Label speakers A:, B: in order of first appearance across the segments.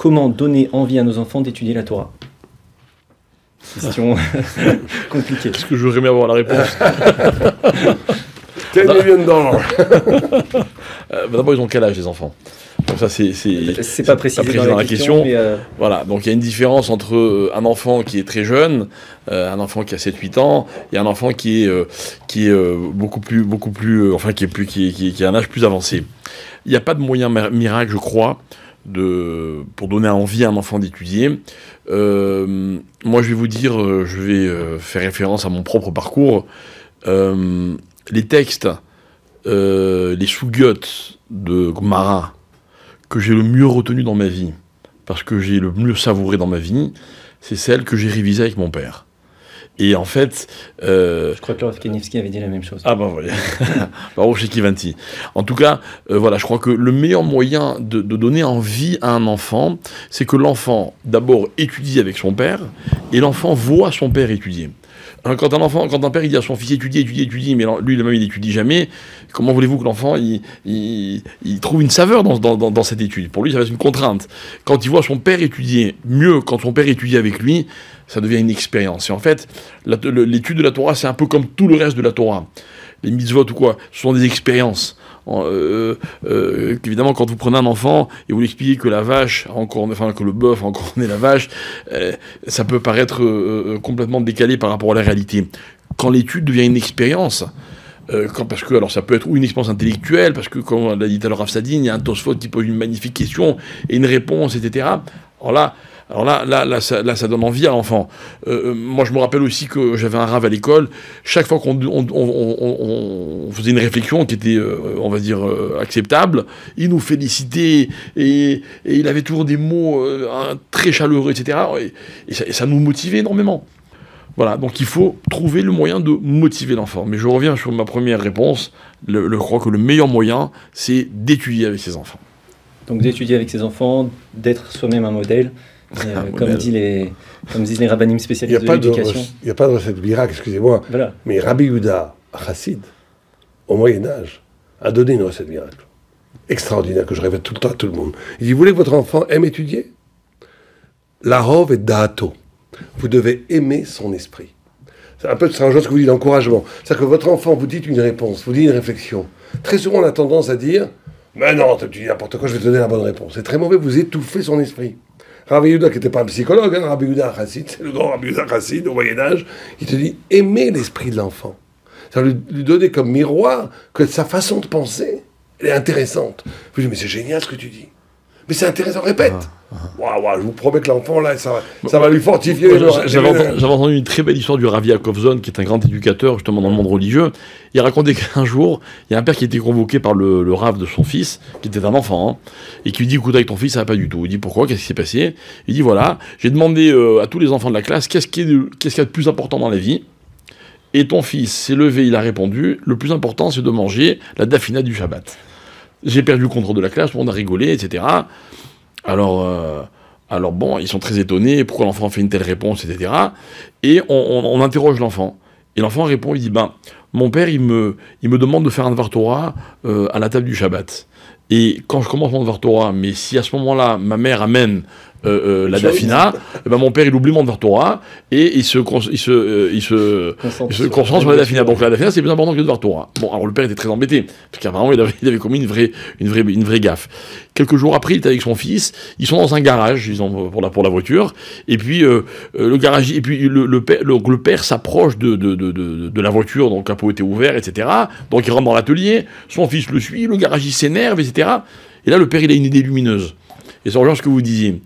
A: comment donner envie à nos enfants d'étudier la Torah? Question compliquée.
B: Est-ce que je voudrais bien avoir la réponse?
C: $10 million.
B: D'abord, ils ont quel âge, les enfants? Donc ça,
A: c'est pas précisé dans la question. Mais
B: Voilà, donc il y a une différence entre un enfant qui est très jeune, un enfant qui a 7-8 ans, et un enfant qui est beaucoup plus, enfin qui a un âge plus avancé. Il n'y a pas de moyen miracle, je crois, pour donner envie à un enfant d'étudier. Moi, je vais vous dire, je vais faire référence à mon propre parcours. Les textes, les sougiotes de Gemara que j'ai le mieux retenu dans ma vie, parce que j'ai le mieux savouré dans ma vie, c'est celles que j'ai révisées avec mon père. Et en fait...
A: je crois que Rav Kanievski avait dit la même chose.
B: Ah ben voilà. Baruch Shekivanti. En tout cas, voilà, je crois que le meilleur moyen de donner envie à un enfant, c'est que l'enfant, d'abord, étudie avec son père, et l'enfant voit son père étudier. Quand un père il dit à son fils étudie, mais lui lui-même il n'étudie jamais, comment voulez-vous que l'enfant il trouve une saveur dans cette étude? Pour lui, ça va être une contrainte. Quand il voit son père étudier mieux, quand son père étudie avec lui, ça devient une expérience. Et en fait, l'étude de la Torah, c'est un peu comme tout le reste de la Torah. Les mitzvot ou quoi, ce sont des expériences. Évidemment, quand vous prenez un enfant et vous lui expliquez que que le bœuf a encore né la vache, ça peut paraître complètement décalé par rapport à la réalité. Quand l'étude devient une expérience, parce que alors ça peut être ou une expérience intellectuelle, parce que comme l'a dit tout à l'heure Rav Sadin, il y a un Tosfot qui pose une magnifique question et une réponse, etc. Alors là, ça donne envie à l'enfant. Moi, je me rappelle aussi que j'avais un rave à l'école. Chaque fois qu'on faisait une réflexion qui était, on va dire, acceptable, il nous félicitait et il avait toujours des mots très chaleureux, etc. Et ça nous motivait énormément. Voilà, donc il faut trouver le moyen de motiver l'enfant. Mais je reviens sur ma première réponse. Je crois que le meilleur moyen, c'est d'étudier avec ses enfants.
A: Donc d'étudier avec ses enfants, d'être soi-même un modèle. Comme disent les rabbinim spécialistes de l'éducation.
C: Il n'y a pas de recette miracle, excusez-moi. Voilà. Mais Rabbi Yehuda, chassid, au Moyen-Âge, a donné une recette miracle. Extraordinaire, que je répète tout le temps à tout le monde. Il dit, vous voulez que votre enfant aime étudier? L'arov et da'ato. Vous devez aimer son esprit. C'est un genre ce que vous dites d'encouragement. C'est-à-dire que votre enfant vous dit une réponse, vous dit une réflexion. Très souvent, on a tendance à dire, mais non, tu dis n'importe quoi, je vais te donner la bonne réponse. C'est très mauvais, vous étouffez son esprit. Rabbi Yehuda, qui n'était pas un psychologue, Rabbi Yehuda Chassid, c'est le grand Rabbi Yehuda Chassid au Moyen-Âge, il te dit aimer l'esprit de l'enfant. Ça lui donner comme miroir que sa façon de penser, elle est intéressante. Je dis, mais c'est génial ce que tu dis. Mais c'est intéressant, répète. Waouh, je vous promets que l'enfant, là, ça va lui fortifier.
B: J'avais entendu une très belle histoire du Rav Yaakov Zon, qui est un grand éducateur, justement, dans le monde religieux. Il racontait qu'un jour, il y a un père qui était convoqué par le Rav de son fils, qui était un enfant, et qui lui dit, écoute, avec ton fils, ça va pas du tout. Il dit, pourquoi? Qu'est-ce qui s'est passé? Il dit, voilà, j'ai demandé à tous les enfants de la classe, qu'est-ce qu'il y a de plus important dans la vie? Et ton fils s'est levé, il a répondu, le plus important, c'est de manger la dafina du Shabbat. J'ai perdu le contrôle de la classe, tout le monde a rigolé, etc. Alors bon, ils sont très étonnés, pourquoi l'enfant fait une telle réponse, etc. Et on interroge l'enfant. Et l'enfant répond, il dit, mon père, il me demande de faire un Dvar Torah à la table du Shabbat. Et quand je commence mon Dvar Torah, mais si à ce moment-là, ma mère amène la dafina, mon père, il oublie mon Dvar Torah, et il se concentre sur la dafina. Donc la dafina, c'est plus important que le Dvar Torah. Bon, alors le père était très embêté, parce qu'apparemment, il avait commis une vraie gaffe. Quelques jours après, il est avec son fils, ils sont dans un garage, pour la voiture, et puis le père s'approche de la voiture, donc le capot était ouvert, etc. Donc il rentre dans l'atelier, son fils le suit, le garagiste s'énerve, etc. Et là, le père, il a une idée lumineuse. Et c'est rejoint ce que vous disiez.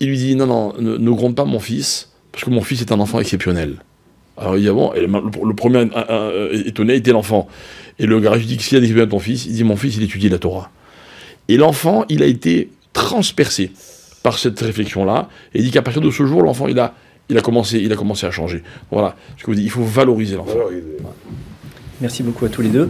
B: Il lui dit, non, ne gronde pas mon fils, parce que mon fils est un enfant exceptionnel. Alors il dit, bon, et le premier étonné était l'enfant. Et le garagiste dit, qu'est-ce qu'il y a d'exceptionnel ton fils? Il dit, mon fils, il étudie la Torah. Et l'enfant, il a été transpercé par cette réflexion-là, et il dit qu'à partir de ce jour, l'enfant, il a commencé à changer. Voilà, ce que vous dites, il faut valoriser l'enfant.
A: Merci beaucoup à tous les deux.